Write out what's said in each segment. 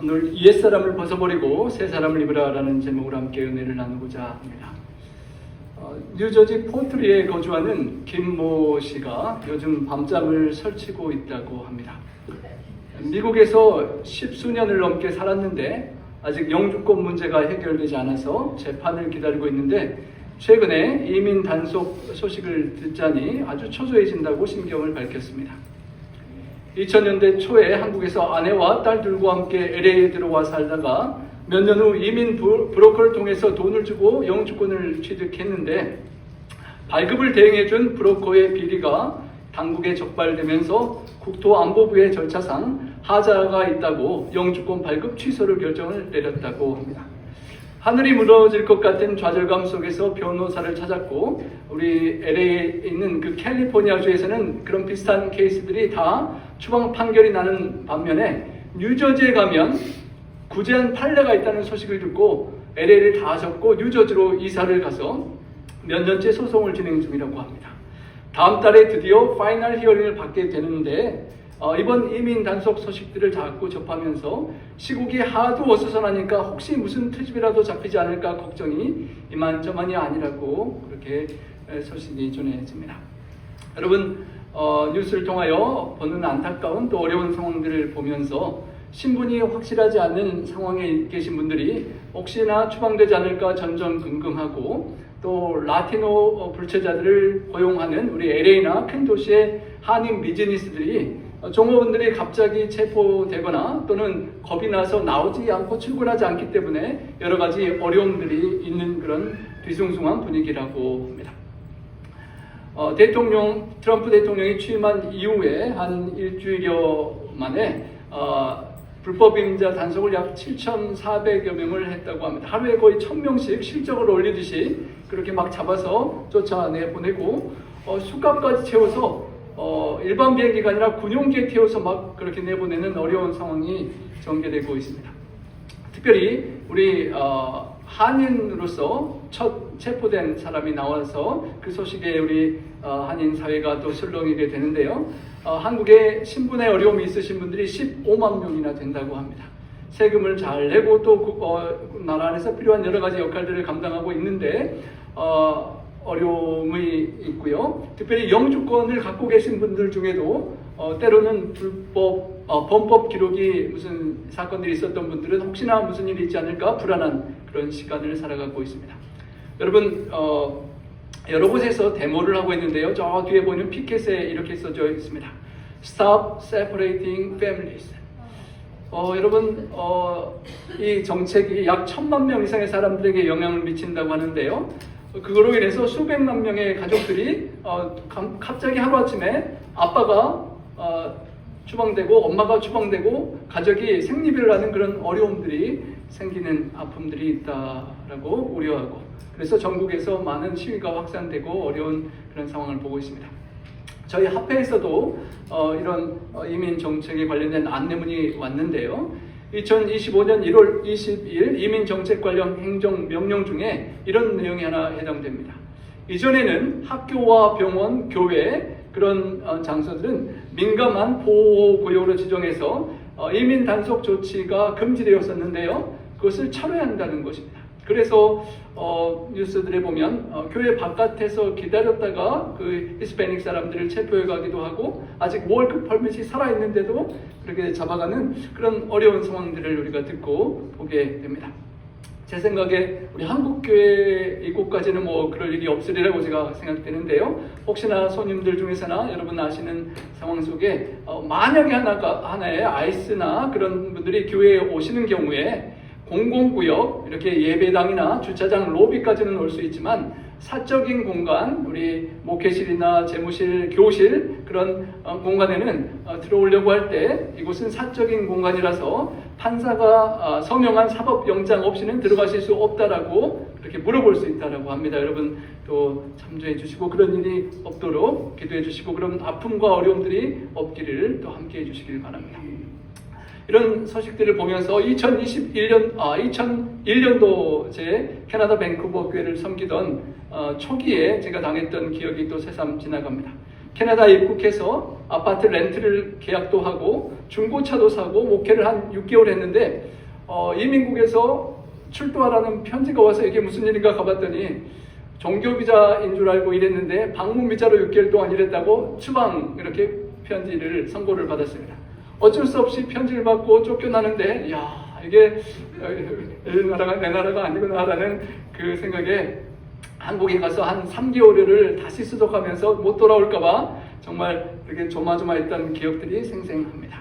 오늘 옛사람을 벗어버리고 새사람을 입으라라는 제목으로 함께 은혜를 나누고자 합니다. 뉴저지 포트리에 거주하는 김모 씨가 요즘 밤잠을 설치고 있다고 합니다. 미국에서 10수년을 넘게 살았는데 아직 영주권 문제가 해결되지 않아서 재판을 기다리고 있는데 최근에 이민 단속 소식을 듣자니 아주 초조해진다고 심경을 밝혔습니다. 2000년대 초에 한국에서 아내와 딸들과 함께 LA에 들어와 살다가 몇 년 후 이민 브로커를 통해서 돈을 주고 영주권을 취득했는데 발급을 대행해준 브로커의 비리가 당국에 적발되면서 국토안보부의 절차상 하자가 있다고 영주권 발급 취소를 결정을 내렸다고 합니다. 하늘이 무너질 것 같은 좌절감 속에서 변호사를 찾았고 우리 LA에 있는 그 캘리포니아주에서는 그런 비슷한 케이스들이 다 추방 판결이 나는 반면에 뉴저지에 가면 구제한 판례가 있다는 소식을 듣고 LA를 다 접고 뉴저지로 이사를 가서 몇 년째 소송을 진행 중이라고 합니다. 다음 달에 드디어 파이널 히어링을 받게 되는데 이번 이민 단속 소식들을 자꾸 접하면서 시국이 하도 어수선하니까 혹시 무슨 트집이라도 잡히지 않을까 걱정이 이만저만이 아니라고 그렇게 소식이 전해집니다. 여러분 뉴스를 통하여 보는 안타까운 또 어려운 상황들을 보면서 신분이 확실하지 않은 상황에 계신 분들이 혹시나 추방되지 않을까 전전긍긍하고 또 라티노 불체자들을 고용하는 우리 LA나 큰 도시의 한인 비즈니스들이 종업원들이 갑자기 체포되거나 또는 겁이 나서 나오지 않고 출근하지 않기 때문에 여러 가지 어려움들이 있는 그런 뒤숭숭한 분위기라고 합니다. 트럼프 대통령이 취임한 이후에 한 일주일여 만에 불법 이민자 단속을 약 7,400여 명을 했다고 합니다. 하루에 거의 1,000명씩 실적을 올리듯이 그렇게 막 잡아서 쫓아내보내고 숙값까지 채워서 일반 비행기가 아니라 군용기에 태워서 막 그렇게 내보내는 어려운 상황이 전개되고 있습니다. 특별히 우리 한인으로서 첫 체포된 사람이 나와서 그 소식에 우리 한인 사회가 또 술렁이게 되는데요. 한국에 신분의 어려움이 있으신 분들이 15만 명이나 된다고 합니다. 세금을 잘 내고 또 나라 안에서 필요한 여러 가지 역할들을 감당하고 있는데 어려움이 있고요. 특별히 영주권을 갖고 계신 분들 중에도 때로는 범법 기록이 무슨 사건들이 있었던 분들은 혹시나 무슨 일이 있지 않을까 불안한 그런 시간을 살아가고 있습니다. 여러분 여러 곳에서 데모를 하고 있는데요. 저 뒤에 보이는 피켓에 이렇게 써져 있습니다. Stop separating families. 여러분 이 정책이 약 1,000만 명 이상의 사람들에게 영향을 미친다고 하는데요. 그거로 인해서 수백만 명의 가족들이 갑자기 하루아침에 아빠가 추방되고 엄마가 추방되고 가족이 생리별을 하는 그런 어려움들이 생기는 아픔들이 있다라고 우려하고 그래서 전국에서 많은 시위가 확산되고 어려운 그런 상황을 보고 있습니다. 저희 합회에서도 이런 이민 정책에 관련된 안내문이 왔는데요. 2025년 1월 22일 이민 정책 관련 행정명령 중에 이런 내용이 하나 해당됩니다. 이전에는 학교와 병원, 교회 그런 장소들은 민감한 보호구역으로 지정해서 이민 단속 조치가 금지되었었는데요. 그것을 철회한다는 것입니다. 그래서 뉴스들에 보면 교회 바깥에서 기다렸다가 그 히스패닉 사람들을 체포해 가기도 하고 아직 월크 퍼밋이 살아있는데도 그렇게 잡아가는 그런 어려운 상황들을 우리가 듣고 보게 됩니다. 제 생각에 우리 한국교회 이곳까지는 뭐 그럴 일이 없으리라고 제가 생각되는데요. 혹시나 손님들 중에서나 여러분 아시는 상황 속에 만약에 하나의 아이스나 그런 분들이 교회에 오시는 경우에 공공구역, 이렇게 예배당이나 주차장 로비까지는 올 수 있지만 사적인 공간, 우리 목회실이나 재무실, 교실 그런 공간에는 들어오려고 할 때 이곳은 사적인 공간이라서 판사가 서명한 사법영장 없이는 들어가실 수 없다라고 그렇게 물어볼 수 있다라고 합니다. 여러분 또 참조해 주시고 그런 일이 없도록 기도해 주시고 그런 아픔과 어려움들이 없기를 또 함께 해 주시길 바랍니다. 이런 소식들을 보면서 2001년도 제 캐나다 밴쿠버 교회를 섬기던 초기에 제가 당했던 기억이 또 새삼 지나갑니다. 캐나다에 입국해서 아파트 렌트를 계약도 하고 중고차도 사고 목회를 한 6개월 했는데 이민국에서 출두하라는 편지가 와서 이게 무슨 일인가 가봤더니 종교비자인 줄 알고 일했는데 방문비자로 6개월 동안 일했다고 추방 이렇게 편지를 선고를 받았습니다. 어쩔 수 없이 편지를 받고 쫓겨나는데 이게 내 나라가 아니구나라는 그 생각에 한국에 가서 한 3개월을 다시 수속하면서 못 돌아올까봐 정말 이렇게 조마조마했던 기억들이 생생합니다.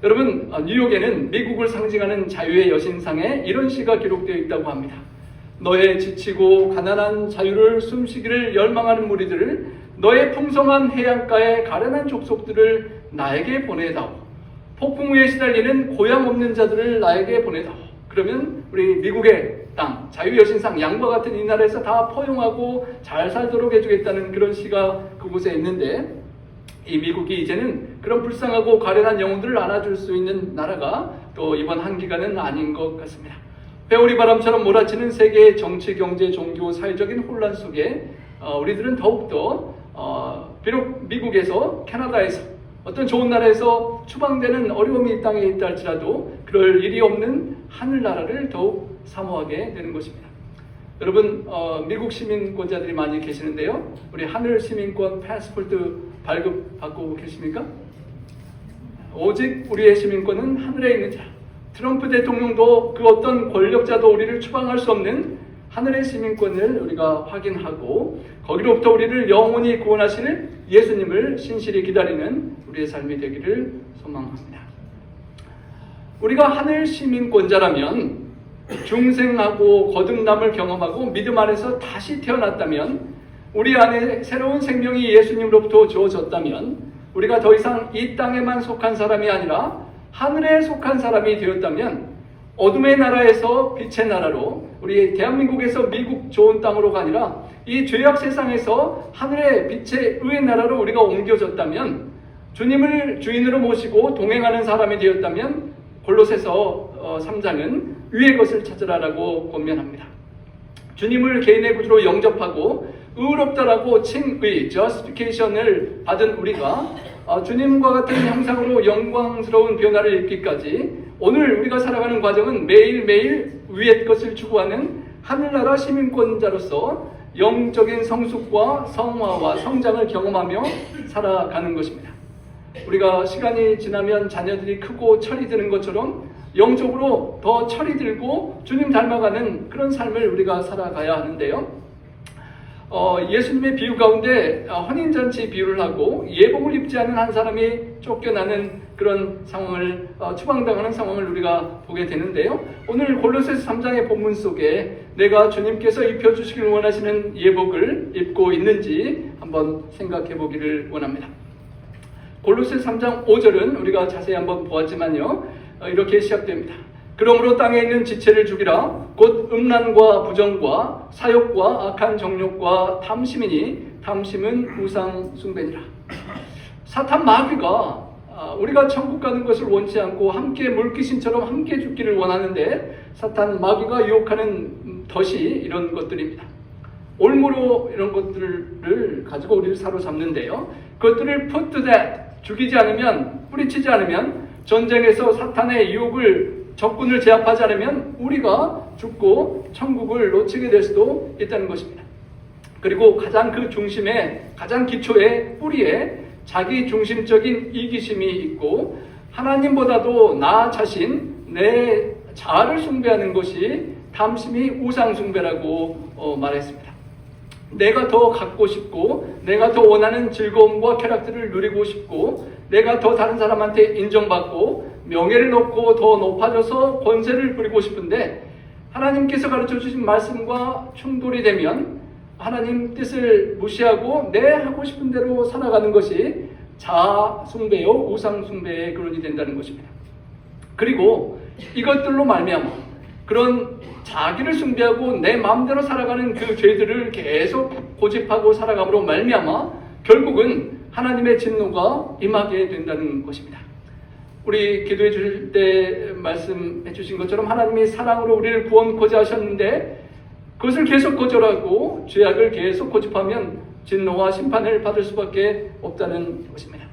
여러분, 뉴욕에는 미국을 상징하는 자유의 여신상에 이런 시가 기록되어 있다고 합니다. 너의 지치고 가난한 자유를 숨쉬기를 열망하는 무리들을 너의 풍성한 해안가의 가련한 족속들을 나에게 보내다오. 폭풍 위에 시달리는 고향 없는 자들을 나에게 보내다오. 그러면 우리 미국의 땅, 자유의 여신상, 양과 같은 이 나라에서 다 포용하고 잘 살도록 해주겠다는 그런 시가 그곳에 있는데 이 미국이 이제는 그런 불쌍하고 가련한 영혼들을 안아줄 수 있는 나라가 또 이번 한 기간은 아닌 것 같습니다. 회오리 바람처럼 몰아치는 세계의 정치, 경제, 종교, 사회적인 혼란 속에 우리들은 더욱더 비록 미국에서 캐나다에서 어떤 좋은 나라에서 추방되는 어려움이 이 땅에 있다 할지라도 그럴 일이 없는 하늘나라를 더욱 사모하게 되는 것입니다. 여러분, 미국 시민권자들이 많이 계시는데요. 우리 하늘 시민권 패스포트 발급받고 계십니까? 오직 우리의 시민권은 하늘에 있는 자. 트럼프 대통령도 그 어떤 권력자도 우리를 추방할 수 없는 하늘의 시민권을 우리가 확인하고 거기로부터 우리를 영원히 구원하실 예수님을 신실히 기다리는 우리의 삶이 되기를 소망합니다. 우리가 하늘 시민권자라면 중생하고 거듭남을 경험하고 믿음 안에서 다시 태어났다면 우리 안에 새로운 생명이 예수님으로부터 주어졌다면 우리가 더 이상 이 땅에만 속한 사람이 아니라 하늘에 속한 사람이 되었다면 어둠의 나라에서 빛의 나라로 우리 대한민국에서 미국 좋은 땅으로가 아니라 이 죄악 세상에서 하늘의 빛의 의의 나라로 우리가 옮겨졌다면 주님을 주인으로 모시고 동행하는 사람이 되었다면 골로새서 3장은 위의 것을 찾으라라고 권면합니다. 주님을 개인의 구주로 영접하고 의롭다라고 칭의, justification을 받은 우리가 주님과 같은 형상으로 영광스러운 변화를 입기까지 오늘 우리가 살아가는 과정은 매일매일 위의 것을 추구하는 하늘나라 시민권자로서 영적인 성숙과 성화와 성장을 경험하며 살아가는 것입니다. 우리가 시간이 지나면 자녀들이 크고 철이 드는 것처럼 영적으로 더 철이 들고 주님 닮아가는 그런 삶을 우리가 살아가야 하는데요. 예수님의 비유 가운데 혼인잔치 비유를 하고 예복을 입지 않은 한 사람이 쫓겨나는 그런 상황을 추방당하는 상황을 우리가 보게 되는데요. 오늘 골로새서 3장의 본문 속에 내가 주님께서 입혀주시길 원하시는 예복을 입고 있는지 한번 생각해 보기를 원합니다. 골로새서 3장 5절은 우리가 자세히 한번 보았지만요. 이렇게 시작됩니다. 그러므로 땅에 있는 지체를 죽이라. 곧 음란과 부정과 사욕과 악한 정욕과 탐심이니 탐심은 우상 숭배니라. 사탄 마귀가 우리가 천국 가는 것을 원치 않고 함께 물귀신처럼 함께 죽기를 원하는데 사탄 마귀가 유혹하는 덫이 이런 것들입니다. 올무로 이런 것들을 가지고 우리를 사로잡는데요. 그것들을 put to death, 죽이지 않으면, 뿌리치지 않으면, 전쟁에서 사탄의 유혹을 적군을 제압하지 않으면 우리가 죽고 천국을 놓치게 될 수도 있다는 것입니다. 그리고 가장 그 중심에, 가장 기초에, 뿌리에 자기 중심적인 이기심이 있고 하나님보다도 나 자신, 내 자아를 숭배하는 것이 탐심이 우상 숭배라고 말했습니다. 내가 더 갖고 싶고 내가 더 원하는 즐거움과 쾌락들을 누리고 싶고 내가 더 다른 사람한테 인정받고 명예를 얻고 더 높아져서 권세를 부리고 싶은데 하나님께서 가르쳐 주신 말씀과 충돌이 되면 하나님 뜻을 무시하고 내 하고 싶은 대로 살아가는 것이 자아 숭배요 우상 숭배의 근원이 된다는 것입니다. 그리고 이것들로 말미암아 그런 자기를 숭배하고 내 마음대로 살아가는 그 죄들을 계속 고집하고 살아감으로 말미암아 결국은 하나님의 진노가 임하게 된다는 것입니다. 우리 기도해 주실 때 말씀해 주신 것처럼 하나님이 사랑으로 우리를 구원코자 하셨는데 그것을 계속 거절하고 죄악을 계속 고집하면 진노와 심판을 받을 수밖에 없다는 것입니다.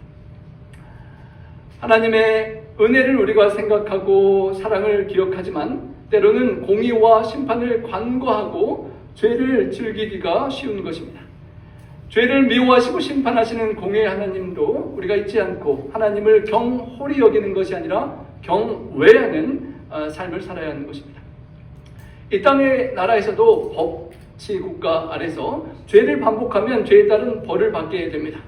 하나님의 은혜를 우리가 생각하고 사랑을 기억하지만 때로는 공의와 심판을 관과하고 죄를 즐기기가 쉬운 것입니다. 죄를 미워하시고 심판하시는 공의의 하나님도 우리가 잊지 않고 하나님을 경홀히 여기는 것이 아니라 경외하는 삶을 살아야 하는 것입니다. 이 땅의 나라에서도 법치 국가 아래서 죄를 반복하면 죄에 따른 벌을 받게 됩니다.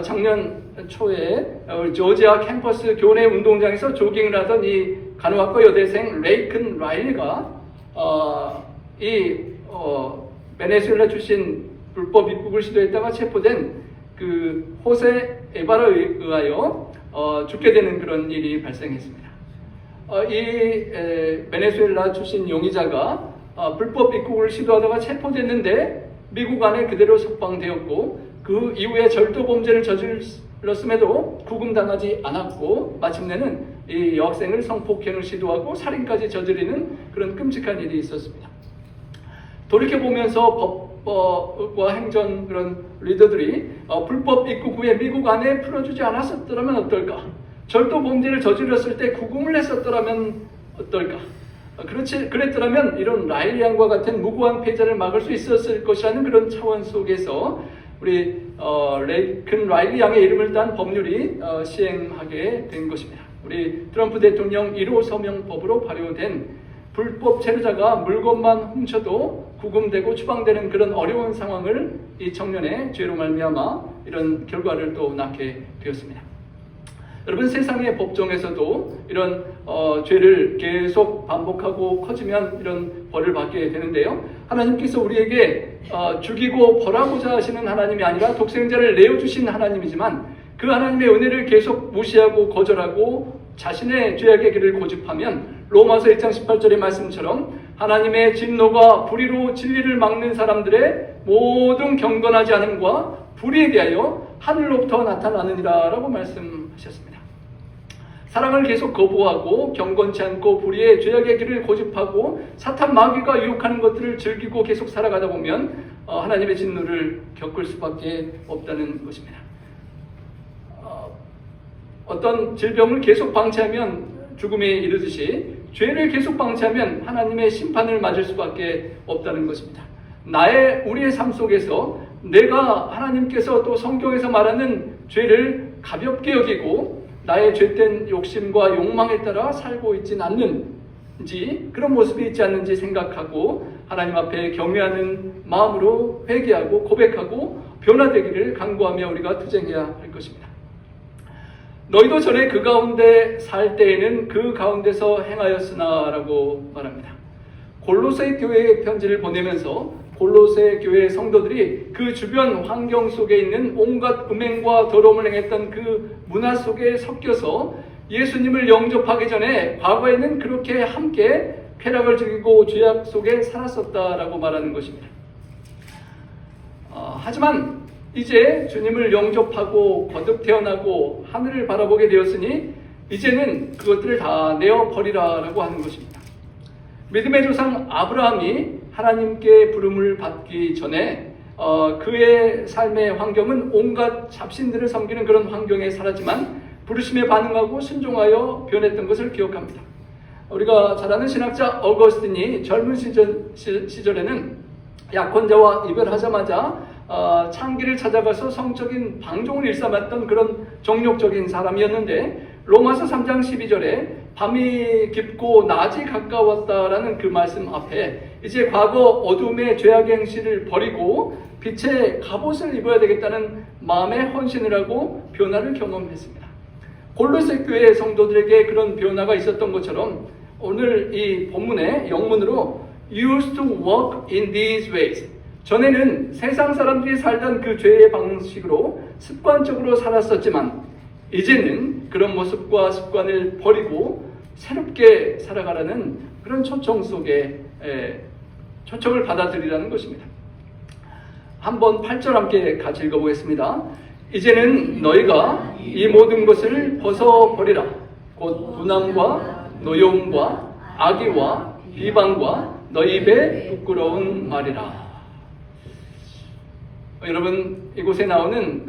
작년 초에 조지아 캠퍼스 교내 운동장에서 조깅을 하던 이 간호학과 여대생 레이큰 라일리가 베네수엘라 출신 불법 입국을 시도했다가 체포된 그 호세 에바라에 의하여 죽게 되는 그런 일이 발생했습니다. 베네수엘라 출신 용의자가 불법 입국을 시도하다가 체포됐는데 미국 안에 그대로 석방되었고 그 이후에 절도 범죄를 저질렀음에도 구금당하지 않았고 마침내는 이 여학생을 성폭행을 시도하고 살인까지 저지르는 그런 끔찍한 일이 있었습니다. 돌이켜보면서 법과 행정 그런 리더들이 불법 입국 후에 미국 안에 풀어주지 않았었더라면 어떨까? 절도 범죄를 저질렀을 때 구금을 했었더라면 어떨까? 그랬더라면 이런 라일리 양과 같은 무고한 피해자를 막을 수 있었을 것이라는 그런 차원 속에서 우리 레이큰 라일리 양의 이름을 딴 법률이 시행하게 된 것입니다. 우리 트럼프 대통령 1호 서명법으로 발효된 불법 체류자가 물건만 훔쳐도 구금되고 추방되는 그런 어려운 상황을 이 청년의 죄로 말미암아 이런 결과를 또 낳게 되었습니다. 여러분, 세상의 법정에서도 이런 죄를 계속 반복하고 커지면 이런 벌을 받게 되는데요. 하나님께서 우리에게 죽이고 벌하고자 하시는 하나님이 아니라 독생자를 내어주신 하나님이지만 그 하나님의 은혜를 계속 무시하고 거절하고 자신의 죄악의 길을 고집하면 로마서 1장 18절의 말씀처럼 하나님의 진노가 불의로 진리를 막는 사람들의 모든 경건하지 않음과 불의에 대하여 하늘로부터 나타나느니라 라고 말씀하셨습니다. 사랑을 계속 거부하고 경건치 않고 불의의 죄악의 길을 고집하고 사탄 마귀가 유혹하는 것들을 즐기고 계속 살아가다 보면 하나님의 진노를 겪을 수밖에 없다는 것입니다. 어떤 질병을 계속 방치하면 죽음에 이르듯이 죄를 계속 방치하면 하나님의 심판을 맞을 수밖에 없다는 것입니다. 우리의 삶 속에서 내가 하나님께서 또 성경에서 말하는 죄를 가볍게 여기고 나의 죄된 욕심과 욕망에 따라 살고 있진 않는지, 그런 모습이 있지 않는지 생각하고 하나님 앞에 경외하는 마음으로 회개하고 고백하고 변화되기를 간구하며 우리가 투쟁해야 할 것입니다. 너희도 전에 그 가운데 살 때에는 그 가운데서 행하였으나 라고 말합니다. 골로새 교회에 편지를 보내면서 골로새 교회 성도들이 그 주변 환경 속에 있는 온갖 음행과 더러움을 행했던 그 문화 속에 섞여서 예수님을 영접하기 전에 과거에는 그렇게 함께 쾌락을 즐기고 죄악 속에 살았었다라고 말하는 것입니다. 하지만 이제 주님을 영접하고 거듭 태어나고 하늘을 바라보게 되었으니 이제는 그것들을 다 내어버리라라고 하는 것입니다. 믿음의 조상 아브라함이 하나님께 부름을 받기 전에 그의 삶의 환경은 온갖 잡신들을 섬기는 그런 환경에 살았지만 부르심에 반응하고 순종하여 변했던 것을 기억합니다. 우리가 잘 아는 신학자 어거스틴이 젊은 시절에는 약혼자와 이별하자마자 창기를 찾아가서 성적인 방종을 일삼았던 그런 정욕적인 사람이었는데 로마서 3장 12절에 밤이 깊고 낮이 가까웠다라는 그 말씀 앞에 이제 과거 어둠의 죄악의 행실을 버리고 빛의 갑옷을 입어야 되겠다는 마음의 헌신을 하고 변화를 경험했습니다. 골로새 교회 성도들에게 그런 변화가 있었던 것처럼 오늘 이 본문의 영문으로 used to walk in these ways, 전에는 세상 사람들이 살던 그 죄의 방식으로 습관적으로 살았었지만 이제는 그런 모습과 습관을 버리고 새롭게 살아가라는 그런 초청 속에 초청을 받아들이라는 것입니다. 한번 8절 함께 같이 읽어보겠습니다. 이제는 너희가 이 모든 것을 벗어버리라. 곧 분함과 노여움과 악의와 비방과 너희 입에 부끄러운 말이라. 여러분 이곳에 나오는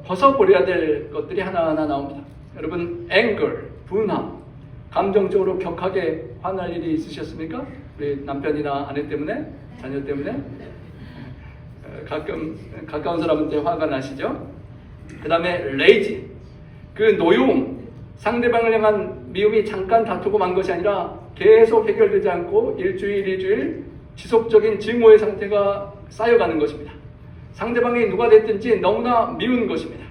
벗어버려야 될 것들이 하나하나 나옵니다. 여러분 anger, 분함, 감정적으로 격하게 화날 일이 있으셨습니까? 우리 남편이나 아내 때문에, 자녀 때문에 가끔 가까운 사람한테 화가 나시죠? 그 다음에 rage, 그 노여움, 상대방을 향한 미움이 잠깐 다투고 만 것이 아니라 계속 해결되지 않고 일주일, 2주일 지속적인 증오의 상태가 쌓여가는 것입니다. 상대방이 누가 됐든지 너무나 미운 것입니다.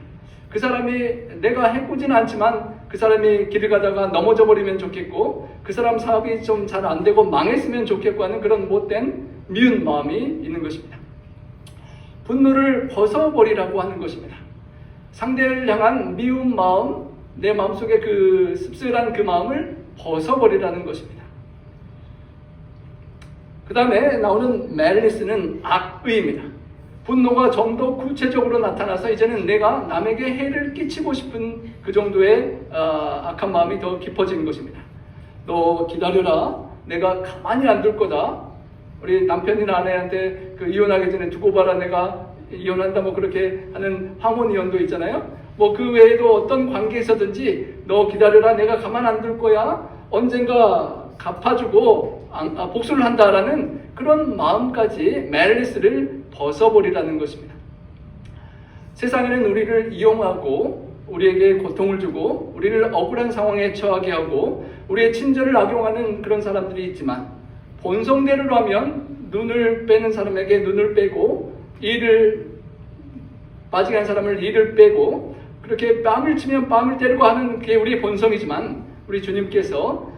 그 사람이 내가 해코지는 않지만 그 사람이 길을 가다가 넘어져 버리면 좋겠고 그 사람 사업이 좀 잘 안 되고 망했으면 좋겠고 하는 그런 못된 미운 마음이 있는 것입니다. 분노를 벗어버리라고 하는 것입니다. 상대를 향한 미운 마음, 내 마음속에 그 씁쓸한 그 마음을 벗어버리라는 것입니다. 그 다음에 나오는 malice는 악의입니다. 분노가 좀 더 구체적으로 나타나서 이제는 내가 남에게 해를 끼치고 싶은 그 정도의 악한 마음이 더 깊어지는 것입니다. 너 기다려라. 내가 가만히 안 둘 거다. 우리 남편이나 아내한테 그 이혼하기 전에 두고 봐라. 내가 이혼한다 뭐 그렇게 하는 황혼 이혼도 있잖아요. 뭐 그 외에도 어떤 관계에서든지 너 기다려라. 내가 가만 안 둘 거야. 언젠가 갚아주고 복수를 한다라는 그런 마음까지 malice를 벗어버리라는 것입니다. 세상에는 우리를 이용하고 우리에게 고통을 주고 우리를 억울한 상황에 처하게 하고 우리의 친절을 악용하는 그런 사람들이 있지만 본성대로 하면 눈을 빼는 사람에게 눈을 빼고 이를 빠지게 한 사람을 이를 빼고 그렇게 뺨을 치면 뺨을 때리고 하는 게 우리의 본성이지만 우리 주님께서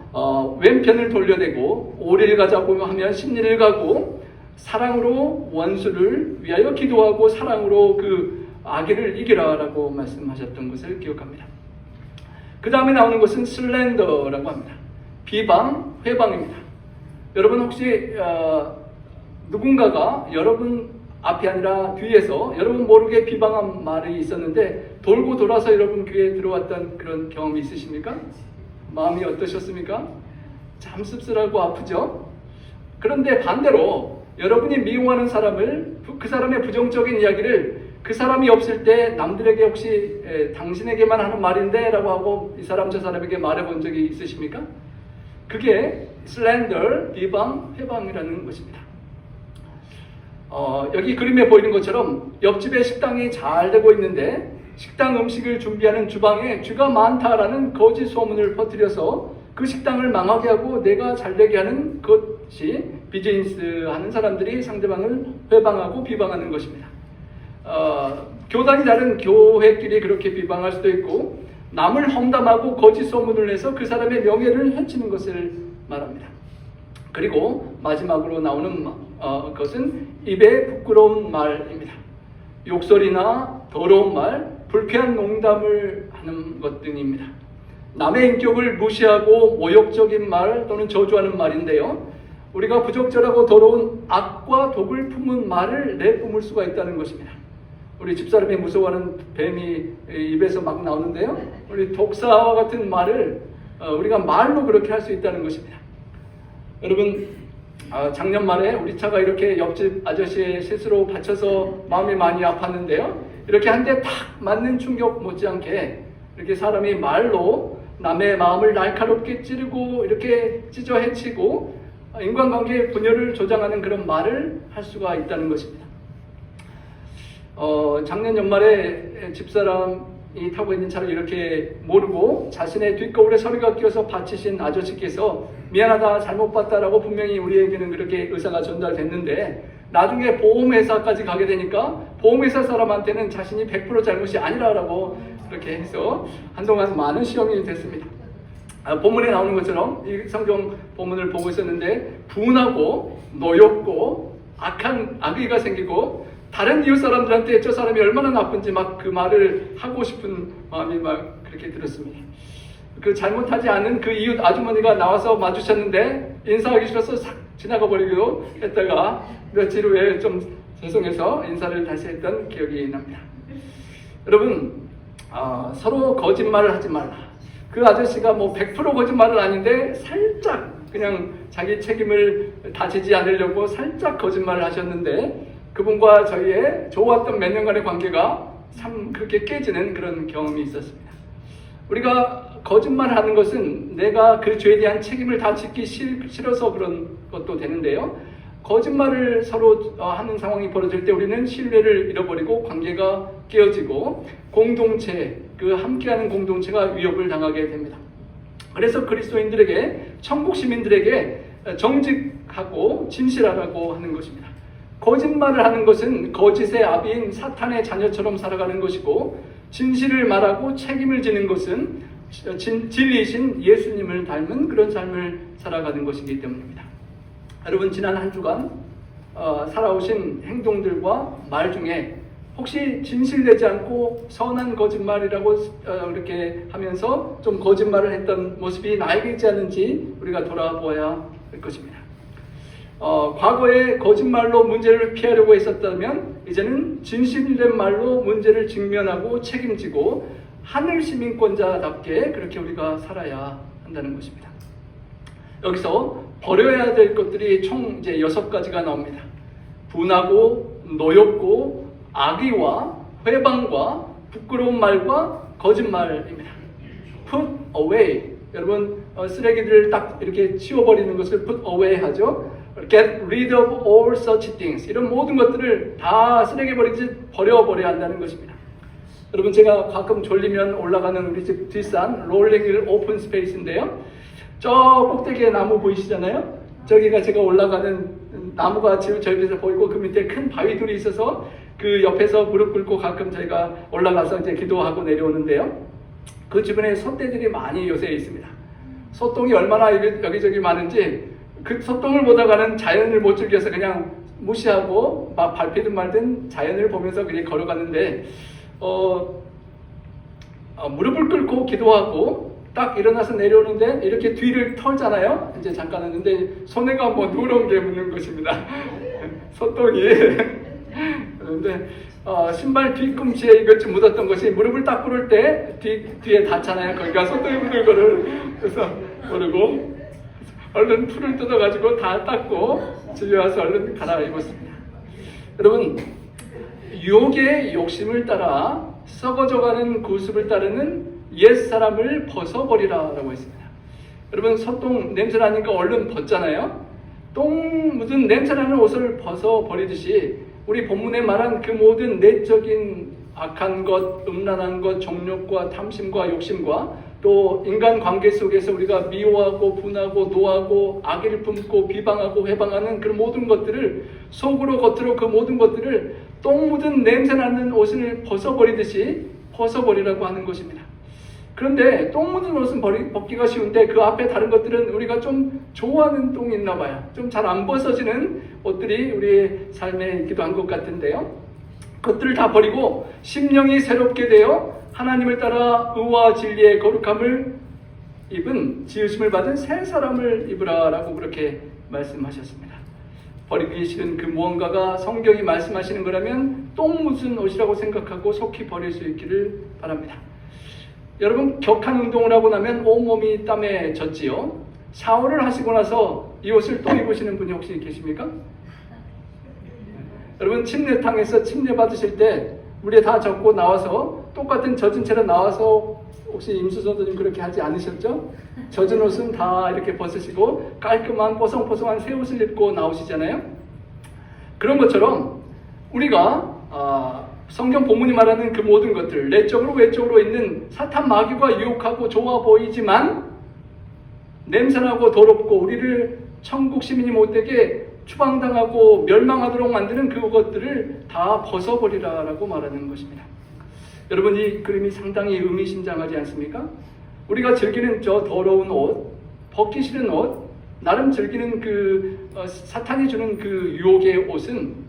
왼편을 돌려대고 오리를 가자고 하면 십리를 가고 사랑으로 원수를 위하여 기도하고 사랑으로 그 악의를 이기라라고 말씀하셨던 것을 기억합니다. 그 다음에 나오는 것은 슬렌더라고 합니다. 비방, 회방입니다. 여러분 혹시 누군가가 여러분 앞이 아니라 뒤에서 여러분 모르게 비방한 말이 있었는데 돌고 돌아서 여러분 귀에 들어왔던 그런 경험이 있으십니까? 마음이 어떠셨습니까? 참 씁쓸하고 아프죠? 그런데 반대로 여러분이 미워하는 사람을 그 사람의 부정적인 이야기를 그 사람이 없을 때 남들에게 혹시 당신에게만 하는 말인데 라고 하고 이 사람 저 사람에게 말해본 적이 있으십니까? 그게 슬렌더, 비방, 회방이라는 것입니다. 여기 그림에 보이는 것처럼 옆집에 식당이 잘 되고 있는데 식당 음식을 준비하는 주방에 쥐가 많다라는 거짓 소문을 퍼뜨려서 그 식당을 망하게 하고 내가 잘되게 하는 것이 비즈니스 하는 사람들이 상대방을 회방하고 비방하는 것입니다. 교단이 다른 교회끼리 그렇게 비방할 수도 있고 남을 험담하고 거짓 소문을 내서 그 사람의 명예를 해치는 것을 말합니다. 그리고 마지막으로 나오는 것은 입에 부끄러운 말입니다. 욕설이나 더러운 말, 불쾌한 농담을 하는 것 등입니다. 남의 인격을 무시하고 모욕적인 말 또는 저주하는 말인데요. 우리가 부적절하고 더러운 악과 독을 품은 말을 내뿜을 수가 있다는 것입니다. 우리 집사람이 무서워하는 뱀이 입에서 막 나오는데요. 우리 독사와 같은 말을 우리가 말로 그렇게 할 수 있다는 것입니다. 여러분 작년 말에 우리 차가 이렇게 옆집 아저씨의 실수로 다쳐서 마음이 많이 아팠는데요. 이렇게 한 대 탁 맞는 충격 못지않게 이렇게 사람이 말로 남의 마음을 날카롭게 찌르고 이렇게 찢어 해치고 인간관계의 분열을 조장하는 그런 말을 할 수가 있다는 것입니다. 작년 연말에 집사람이 타고 있는 차를 이렇게 모르고 자신의 뒷거울에 서리가 끼어서 받치신 아저씨께서 미안하다 잘못 봤다라고 분명히 우리에게는 그렇게 의사가 전달됐는데 나중에 보험회사까지 가게 되니까 보험회사 사람한테는 자신이 100% 잘못이 아니라고 그렇게 해서 한동안 많은 시험이 됐습니다. 본문에 나오는 것처럼 이 성경 본문을 보고 있었는데 분하고 노엽고 악한 악의가 생기고 다른 이웃 사람들한테 저 사람이 얼마나 나쁜지 막 그 말을 하고 싶은 마음이 막 그렇게 들었습니다. 그 잘못하지 않은 그 이웃 아주머니가 나와서 마주쳤는데 인사하기 싫어서 싹 지나가 버리기도 했다가 며칠 후에 좀 죄송해서 인사를 다시 했던 기억이 납니다. 여러분 서로 거짓말을 하지 말라. 그 아저씨가 뭐 100% 거짓말은 아닌데 살짝 그냥 자기 책임을 다지지 않으려고 살짝 거짓말을 하셨는데 그분과 저희의 좋았던 몇 년간의 관계가 참 그렇게 깨지는 그런 경험이 있었습니다. 우리가 거짓말을 하는 것은 내가 그 죄에 대한 책임을 다 짓기 싫어서 그런 것도 되는데요. 거짓말을 서로 하는 상황이 벌어질 때 우리는 신뢰를 잃어버리고 관계가 깨어지고 공동체, 그 함께하는 공동체가 위협을 당하게 됩니다. 그래서 그리스도인들에게, 천국 시민들에게 정직하고 진실하라고 하는 것입니다. 거짓말을 하는 것은 거짓의 아비인 사탄의 자녀처럼 살아가는 것이고, 진실을 말하고 책임을 지는 것은 진리이신 예수님을 닮은 그런 삶을 살아가는 것이기 때문입니다. 여러분, 지난 한 주간 살아오신 행동들과 말 중에 혹시 진실되지 않고 선한 거짓말이라고 이렇게 하면서 좀 거짓말을 했던 모습이 나에게 있지 않은지 우리가 돌아보아야 할 것입니다. 과거에 거짓말로 문제를 피하려고 했었다면 이제는 진실된 말로 문제를 직면하고 책임지고 하늘 시민권자답게 그렇게 우리가 살아야 한다는 것입니다. 여기서 버려야 될 것들이 총 이제 6가지가 나옵니다. 분하고 노엽고 악의와 회방과 부끄러운 말과 거짓말입니다. Put away. 여러분, 쓰레기들을 딱 이렇게 치워버리는 것을 put away 하죠. Get rid of all such things. 이런 모든 것들을 다 쓰레기 버리듯이 버려버려야 한다는 것입니다. 여러분, 제가 가끔 졸리면 올라가는 우리 집 뒷산 롤링 오픈 스페이스인데요. 저 꼭대기에 나무 보이시잖아요? 저기가 제가 올라가는 나무가 지금 저희 집에서 보이고 그 밑에 큰 바위들이 있어서 그 옆에서 무릎 꿇고 가끔 저희가 올라가서 이제 기도하고 내려오는데요. 그 주변에 소떼들이 많이 요새 있습니다. 소똥이 얼마나 여기저기 많은지 그 소똥을 보다가는 자연을 못 즐겨서 그냥 무시하고 막 밟히든 말든 자연을 보면서 그냥 걸어갔는데 무릎을 꿇고 기도하고 딱 일어나서 내려오는데 이렇게 뒤를 털잖아요. 이제 잠깐 했는데 손에가 뭐 누런 게 묻는 것입니다. 소똥이. 그런데 신발 뒤꿈치에 이것 좀 묻었던 것이 무릎을 딱 꿇을 때 뒤에 닿잖아요. 거기가 소똥이 묻은 거를 그래서 모르고 얼른 풀을 뜯어가지고 다 닦고 집에 와서 얼른 갈아입었습니다. 여러분, 유혹의 욕심을 따라 썩어져가는 구습을 따르는 옛사람을 벗어버리라라고 했습니다. 여러분, 소똥 냄새 나니까 얼른 벗잖아요. 똥 묻은 냄새 나는 옷을 벗어버리듯이 우리 본문에 말한 그 모든 내적인 악한 것, 음란한 것, 정욕과 탐심과 욕심과 또 인간관계 속에서 우리가 미워하고 분하고 노하고 악의를 품고 비방하고 회방하는 그런 모든 것들을 속으로 겉으로 그 모든 것들을 똥 묻은 냄새 나는 옷을 벗어버리듯이 벗어버리라고 하는 것입니다. 그런데 똥 묻은 옷은 벗기가 쉬운데 그 앞에 다른 것들은 우리가 좀 좋아하는 똥이 있나 봐요. 좀 잘 안 벗어지는 옷들이 우리의 삶에 있기도 한 것 같은데요. 그것들을 다 버리고 심령이 새롭게 되어 하나님을 따라 의와 진리의 거룩함을 입은 지으심을 받은 새 사람을 입으라라고 그렇게 말씀하셨습니다. 버리기 싫은 그 무언가가 성경이 말씀하시는 거라면 똥 묻은 옷이라고 생각하고 속히 버릴 수 있기를 바랍니다. 여러분, 격한 운동을 하고 나면 온몸이 땀에 젖지요. 샤워를 하시고 나서 이 옷을 또 입으시는 분이 혹시 계십니까? 여러분, 침례탕에서 침례 받으실 때 물에 다 젖고 나와서 똑같은 젖은 채로 나와서 혹시 임수선도님 그렇게 하지 않으셨죠? 젖은 옷은 다 이렇게 벗으시고 깔끔한 뽀송뽀송한 새 옷을 입고 나오시잖아요. 그런 것처럼 우리가 성경 본문이 말하는 그 모든 것들, 내적으로 외적으로 있는 사탄 마귀가 유혹하고 좋아 보이지만 냄새나고 더럽고 우리를 천국 시민이 못되게 추방당하고 멸망하도록 만드는 그것들을 다 벗어버리라라고 말하는 것입니다. 여러분, 이 그림이 상당히 의미심장하지 않습니까? 우리가 즐기는 저 더러운 옷, 벗기 싫은 옷, 나름 즐기는 그 사탄이 주는 그 유혹의 옷은